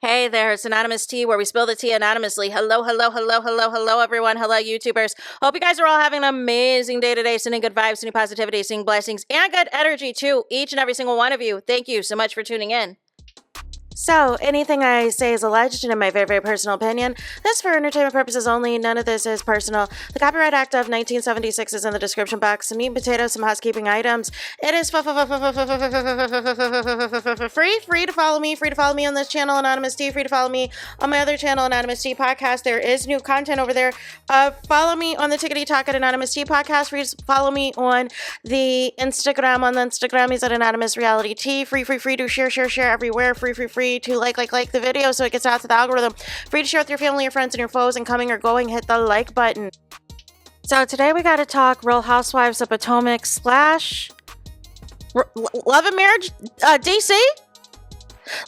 Hey there, it's Anonymous Tea, where we spill the tea anonymously. Hello, everyone. Hello, YouTubers. Hope you guys are all having an amazing day today, sending good vibes, sending positivity, sending blessings, and good energy to each and every single one of you. Thank you so much for tuning in. So, anything I say is alleged and in my very, very personal opinion. This is for entertainment purposes only. None of this is personal. The Copyright Act of 1976 is in the description box. Some meat and potatoes, some housekeeping items. It is free to follow me. Free to follow me on this channel, Anonymous Tea. Free to follow me on my other channel, Anonymous Tea Podcast. There is new content over there. Follow me on the Tickety Talk at Anonymous Tea Podcast. Free to follow me on the Instagram. On the Instagram is at Anonymous Reality Tea. Free to share everywhere. Free to like the video so it gets out to the algorithm. Free to share with your family, your friends, and your foes, and coming or going, hit the like button. So today we got to talk Real Housewives of Potomac / Love and Marriage DC?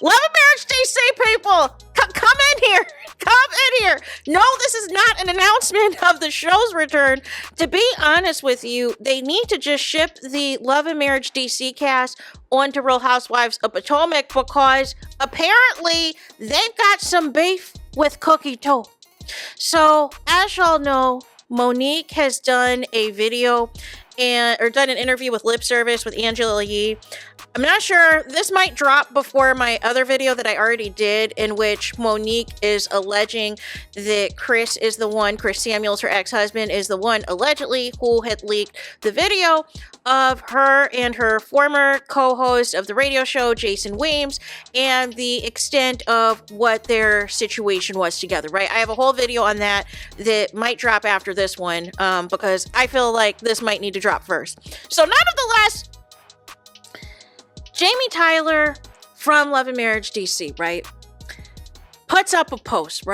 Love and Marriage DC, people! Come in here! Come in here! No, this is not an announcement of the show's return. To be honest with you, they need to just ship the Love and Marriage DC cast onto Real Housewives of Potomac because apparently they've got some beef with Cookie too. So, as y'all know, Monique has done a video or done an interview with Lip Service with Angela Yee. I'm not sure, this might drop before my other video that I already did, in which Monique is alleging that Chris Samuels, her ex-husband, is the one allegedly who had leaked the video of her and her former co-host of the radio show, Jason Weems, and the extent of what their situation was together, right? I have a whole video on that might drop after this one, because I feel like this might need to drop first. So nonetheless, Jamie Tyler from Love and Marriage DC, right, puts up a post,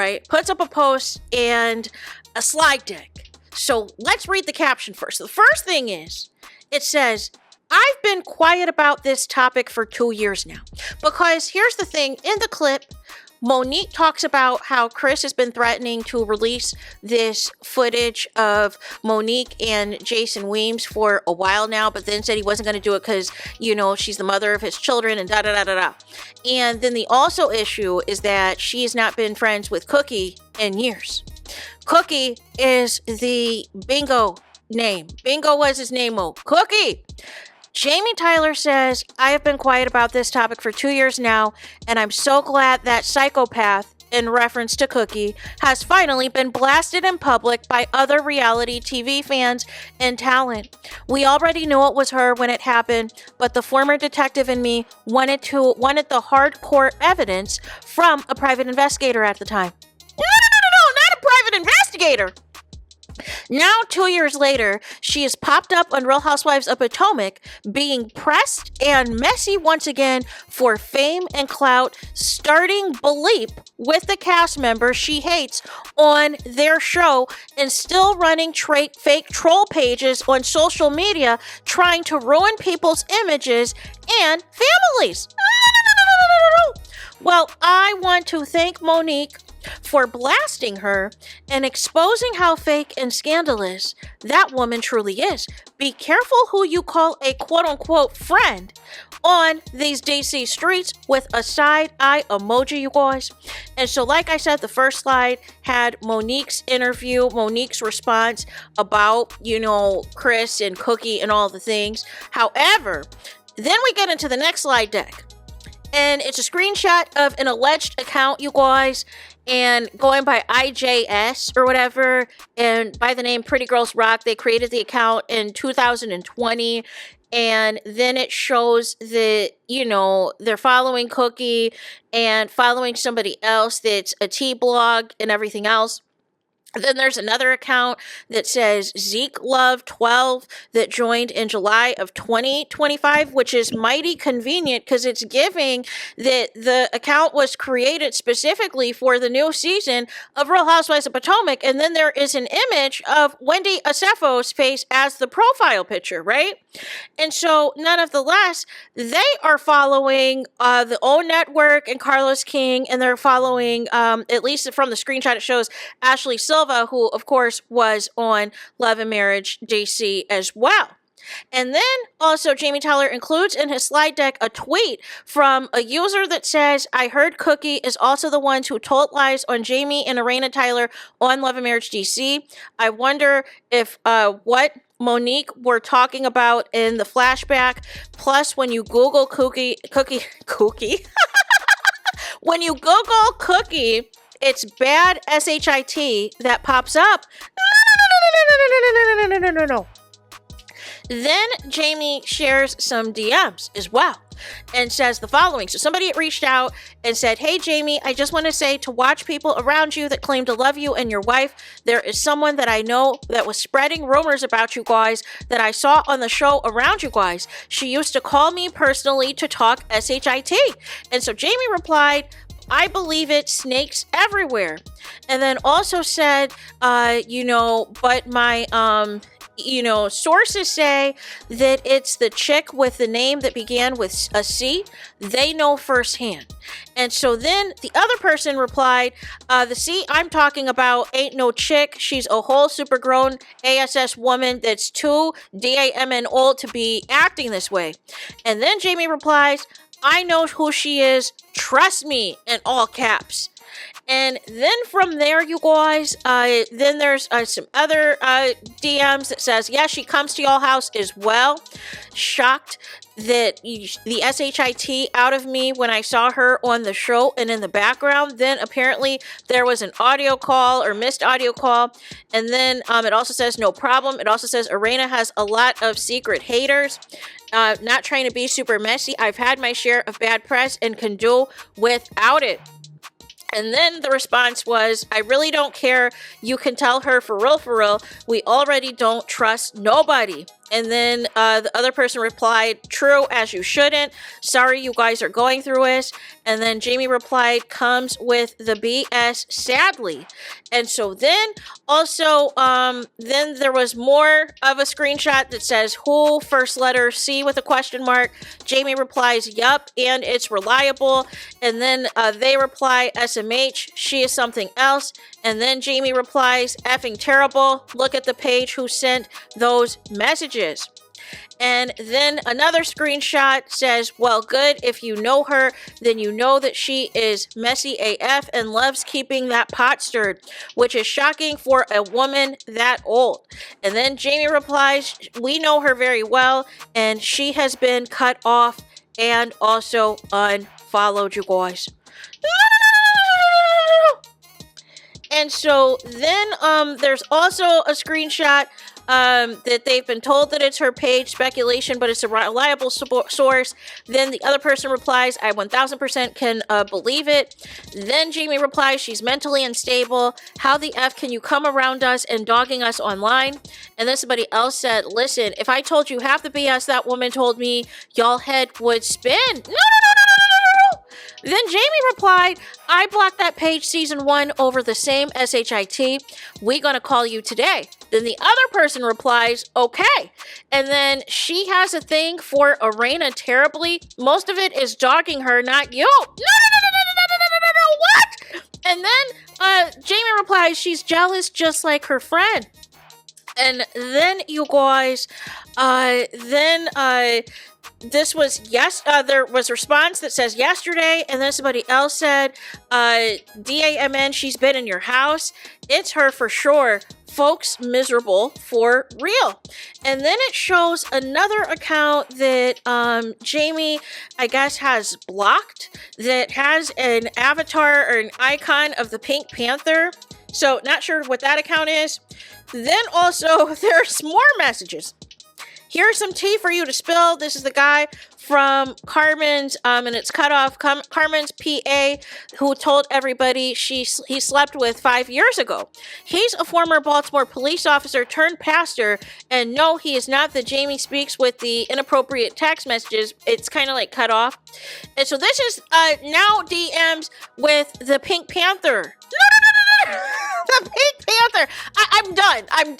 and a slide deck. So let's read the caption first. The first thing is, it says, I've been quiet about this topic for 2 years now. Because here's the thing, in the clip, Monique talks about how Chris has been threatening to release this footage of Monique and Jason Weems for a while now, but then said he wasn't going to do it because, she's the mother of his children and da-da-da-da-da. And then the also issue is that she has not been friends with Cookie in years. Cookie is the bingo name. Bingo was his name, Cookie. Jamie Tyler says, I have been quiet about this topic for 2 years now, and I'm so glad that psychopath, in reference to Cookie, has finally been blasted in public by other reality TV fans and talent. We already knew it was her when it happened, but the former detective in me wanted the hardcore evidence from a private investigator at the time. No, not a private investigator! Now, 2 years later, she has popped up on Real Housewives of Potomac, being pressed and messy once again for fame and clout, starting bleep with the cast member she hates on their show, and still running fake troll pages on social media, trying to ruin people's images and families. Well, I want to thank Monique for blasting her and exposing how fake and scandalous that woman truly is. Be careful who you call a quote-unquote friend on these DC streets with a side eye emoji, you guys. And so, like I said, the first slide had Monique's interview, Monique's response about, Chris and Cookie and all the things. However, then we get into the next slide deck. And it's a screenshot of an alleged account, you guys, and going by IJS or whatever, and by the name Pretty Girls Rock. They created the account in 2020, and then it shows that, they're following Cookie and following somebody else that's a T-blog and everything else. Then there's another account that says Zeke Love 12 that joined in July of 2025, which is mighty convenient because it's giving that the account was created specifically for the new season of Real Housewives of Potomac. And then there is an image of Wendy Acefo's face as the profile picture, right? And so, nonetheless, they are following the O Network and Carlos King, and they're following, at least from the screenshot, it shows Ashley Silva, who, of course, was on Love and Marriage DC as well. And then also Jamie Teller includes in his slide deck a tweet from a user that says, I heard Cookie is also the one who told lies on Jamie and Arena Tyler on Love and Marriage DC. I wonder if what Monique were talking about in the flashback. Plus, when you Google Cookie, when you Google Cookie, it's bad SHIT that pops up. No. Then Jamie shares some DMs as well and says the following. So somebody reached out and said, hey, Jamie, I just want to say to watch people around you that claim to love you and your wife. There is someone that I know that was spreading rumors about you guys that I saw on the show around you guys. She used to call me personally to talk SHIT. And so Jamie replied, I believe it, snakes everywhere. And then also said, but my, sources say that it's the chick with the name that began with a C. They know firsthand. And so then the other person replied, the C I'm talking about ain't no chick. She's a whole super grown ASS woman that's too DAMN old to be acting this way. And then Jamie replies, I know who she is. Trust me, in all caps. And then from there, you guys, then there's some other DMs that says, yeah, she comes to y'all house as well. Shocked that the SHIT out of me when I saw her on the show and in the background. Then apparently there was an audio call or missed audio call. And then it also says no problem. It also says Arena has a lot of secret haters. Not trying to be super messy. I've had my share of bad press and can do without it. And then the response was, I really don't care. You can tell her for real. We already don't trust nobody. And then the other person replied, true, as you shouldn't. Sorry you guys are going through it. And then Jamie replied, comes with the BS, sadly. And so then also, then there was more of a screenshot that says, who, first letter C with a question mark. Jamie replies, yup, and it's reliable. And then they reply, SMH, she is something else. And then Jamie replies, effing terrible. Look at the page who sent those messages. And then another screenshot says, well, good. If you know her, then you know that she is messy AF and loves keeping that pot stirred, which is shocking for a woman that old. And then Jamie replies, we know her very well, and she has been cut off and also unfollowed, you guys. And so then there's also a screenshot that they've been told that it's her page, speculation, but it's a reliable source. Then the other person replies, I 1000% can believe it. Then Jamie replies, she's mentally unstable. How the F can you come around us and dogging us online? And then somebody else said, listen, if I told you half the BS that woman told me, y'all head would spin. No. Then Jamie replied, I blocked that page season 1 over the same SHIT. We gonna call you today. Then the other person replies, okay. And then she has a thing for Arena terribly. Most of it is dogging her, not you. No, what? And then Jamie replies, she's jealous just like her friend. And then you guys, this was there was a response that says yesterday, and then somebody else said, DAMN, she's been in your house. It's her for sure. Folks miserable for real. And then it shows another account that Jamie, I guess, has blocked that has an avatar or an icon of the Pink Panther. So not sure what that account is. Then also there's more messages. Here's some tea for you to spill. This is the guy from Carmen's, and it's cut off. Carmen's PA, who told everybody he slept with 5 years ago. He's a former Baltimore police officer turned pastor, and no, he is not the Jamie speaks with the inappropriate text messages. It's kind of like cut off. And so this is now DMs with the Pink Panther. The Pink Panther. I'm done. I'm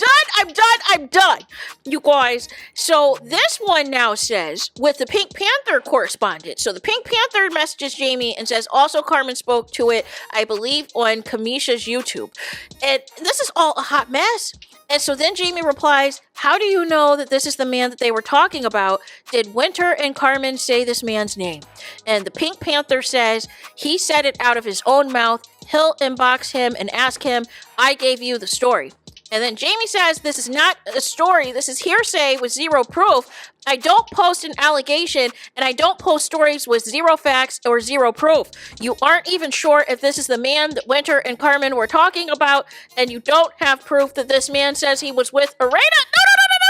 done. You guys. So this one now says, with the Pink Panther correspondent. So the Pink Panther messages Jamie and says, also Carmen spoke to it, I believe, on Kamisha's YouTube. And this is all a hot mess. And so then Jamie replies, how do you know that this is the man that they were talking about? Did Winter and Carmen say this man's name? And the Pink Panther says he said it out of his own mouth. He'll inbox him and ask him, I gave you the story. And then Jamie says, this is not a story. This is hearsay with zero proof. I don't post an allegation, and I don't post stories with zero facts or zero proof. You aren't even sure if this is the man that Winter and Carmen were talking about, and you don't have proof that this man says he was with Arena.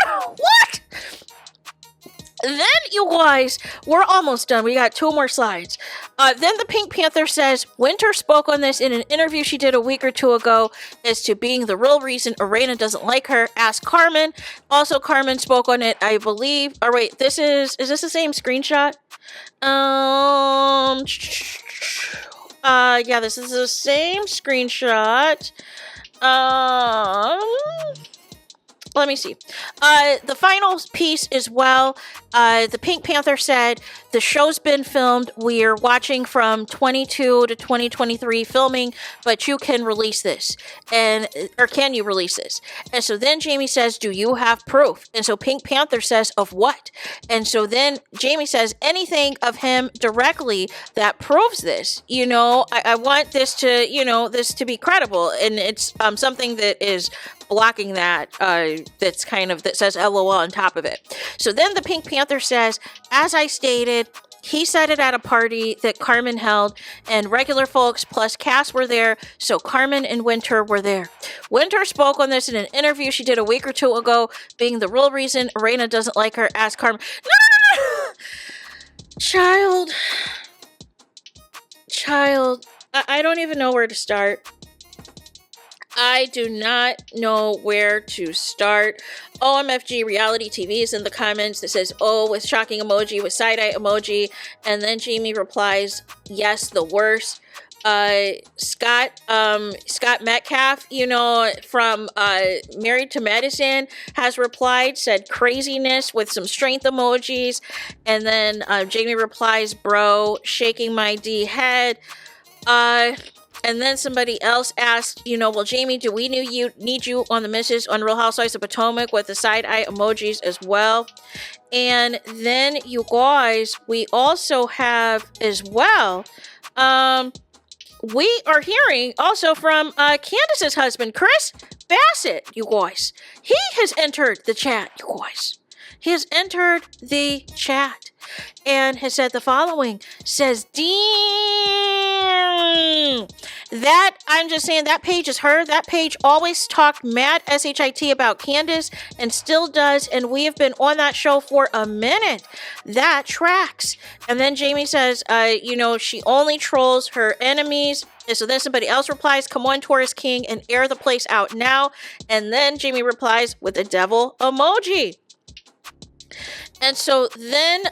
No. What? Then, you guys, we're almost done. We got 2 more slides. Then the Pink Panther says, Winter spoke on this in an interview she did a week or 2 ago as to being the real reason Arena doesn't like her. Ask Carmen. Also, Carmen spoke on it, I believe. Oh, wait, is this the same screenshot? Yeah, this is the same screenshot. Let me see. The final piece as well. The Pink Panther said, the show's been filmed. We're watching from 22 to 2023 filming, but you can release this. Or can you release this? And so then Jamie says, do you have proof? And so Pink Panther says, of what? And so then Jamie says, anything of him directly that proves this. You know, I want this to, this to be credible. And it's something that is blocking that, that says LOL on top of it. So then the Pink Panther says, as I stated, he said it at a party that Carmen held, and regular folks plus Cass were there, so Carmen and Winter were there. Winter spoke on this in an interview she did a week or 2 ago, being the real reason Arena doesn't like her. Ask Carmen. No! Child, I don't even know where to start. I do not know where to start. OMFG Reality TV is in the comments that says, oh, with shocking emoji, with side-eye emoji. And then Jamie replies, yes, the worst. Scott Metcalf, from Married to Medicine has replied, said craziness with some strength emojis. And then Jamie replies, bro, shaking my D head. And then somebody else asked, well, Jamie, do we need you on the missus on Real Housewives of Potomac with the side-eye emojis as well? And then, you guys, we also have as well, we are hearing also from Candace's husband, Chris Bassett, you guys. He has entered the chat, you guys. He has entered the chat and has said the following, says, damn, that, I'm just saying, that page is her. That page always talked mad shit about Candace and still does, and we have been on that show for a minute. That tracks. And then Jamie says, she only trolls her enemies. And so then somebody else replies, come on, Taurus King, and air the place out now. And then Jamie replies with a devil emoji. And so then,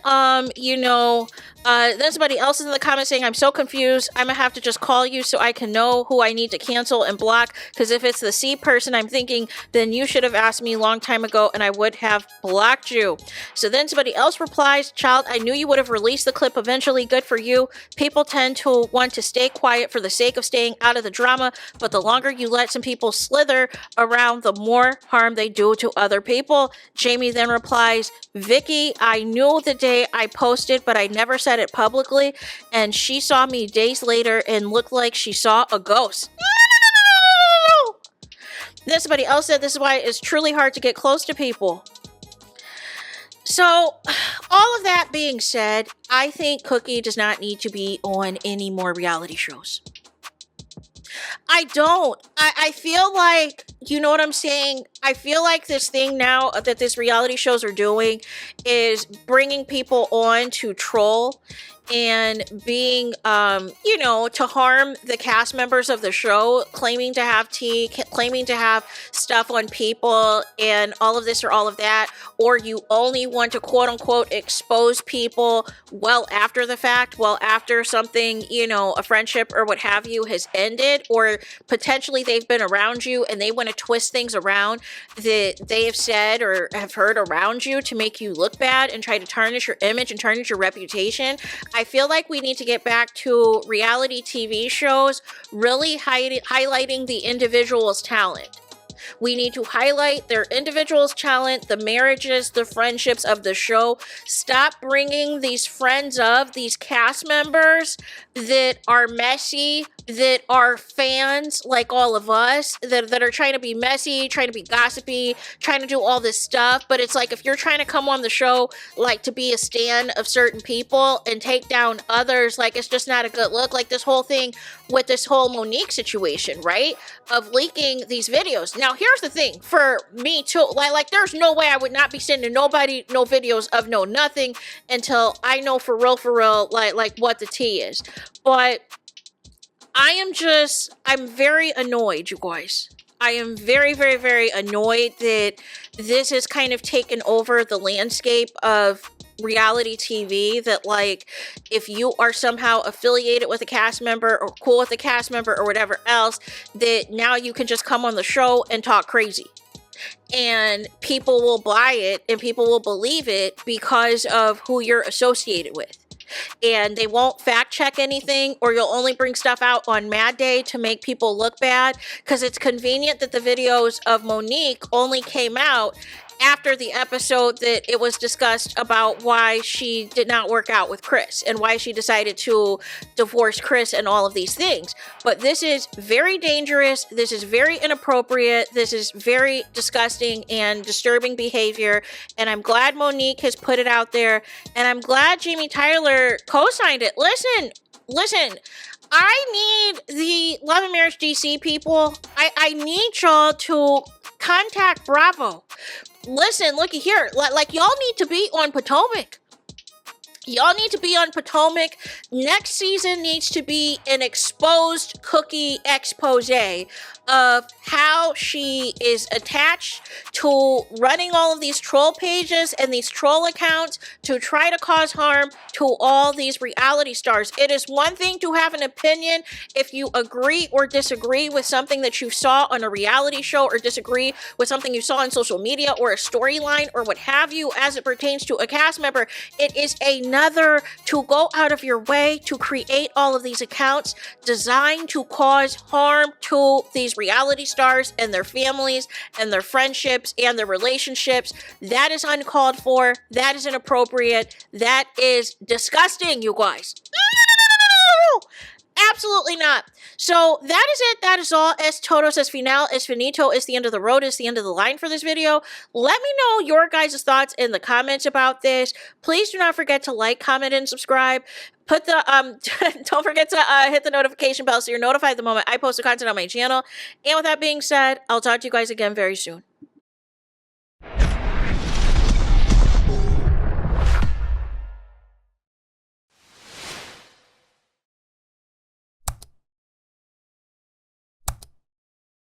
then somebody else is in the comments saying, I'm so confused. I'm going to have to just call you so I can know who I need to cancel and block. Because if it's the C person I'm thinking, then you should have asked me a long time ago and I would have blocked you. So then somebody else replies, child, I knew you would have released the clip eventually. Good for you. People tend to want to stay quiet for the sake of staying out of the drama. But the longer you let some people slither around, the more harm they do to other people. Jamie then replies, Vicky, I knew the day I posted, but I never said it publicly, and she saw me days later and looked like she saw a ghost. No! Then somebody else said this is why it's truly hard to get close to people. So, all of that being said, I think Cookie does not need to be on any more reality shows. I don't. I feel like, you know what I'm saying? I feel like this thing now that this reality shows are doing is bringing people on to troll and being, you know, to harm the cast members of the show, claiming to have tea, claiming to have stuff on people and all of this or all of that, or you only want to quote unquote expose people well after the fact, well after something, you know, a friendship or what have you has ended, or potentially they've been around you and they want to twist things around that they have said or have heard around you to make you look bad and try to tarnish your image and tarnish your reputation. I feel like we need to get back to reality TV shows really highlighting the individual's talent. We need to highlight their individual's talent, the marriages, the friendships of the show. Stop bringing these friends of these cast members that are messy, that are fans like all of us, that are trying to be messy, trying to be gossipy, trying to do all this stuff. But it's like, if you're trying to come on the show like to be a stan of certain people and take down others, like it's just not a good look. Like this whole thing with this whole Monique situation, right? Of leaking these videos. Now, here's the thing for me too. Like there's no way I would not be sending nobody no videos of no nothing until I know for real, like what the tea is. But I'm very annoyed, you guys. I am very, very, very annoyed that this has kind of taken over the landscape of reality TV, that like if you are somehow affiliated with a cast member or cool with a cast member or whatever else, that now you can just come on the show and talk crazy. And people will buy it and people will believe it because of who you're associated with. And they won't fact check anything, or you'll only bring stuff out on Mad Day to make people look bad, because it's convenient that the videos of Monique only came out after the episode that it was discussed about why she did not work out with Chris and why she decided to divorce Chris and all of these things. But this is very dangerous. This is very inappropriate. This is very disgusting and disturbing behavior. And I'm glad Monique has put it out there. And I'm glad Jamie Tyler co-signed it. Listen. I need the Love and Marriage DC people. I need y'all to contact Bravo. Listen, looky here. Like y'all need to be on Potomac. Y'all need to be on Potomac. Next season needs to be an exposed cookie expose of how she is attached to running all of these troll pages and these troll accounts to try to cause harm to all these reality stars. It is one thing to have an opinion if you agree or disagree with something that you saw on a reality show, or disagree with something you saw on social media or a storyline or what have you as it pertains to a cast member. It is another to go out of your way to create all of these accounts designed to cause harm to these reality stars and their families and their friendships and their relationships. That is uncalled for. That is inappropriate. That is disgusting, you guys. No! Absolutely not. So that is it. That is all. Es todos, es final, es finito, es the end of the road, es the end of the line for this video. Let me know your guys' thoughts in the comments about this. Please do not forget to like, comment, and subscribe. Put the don't forget to hit the notification bell so you're notified the moment I post the content on my channel. And with that being said, I'll talk to you guys again very soon.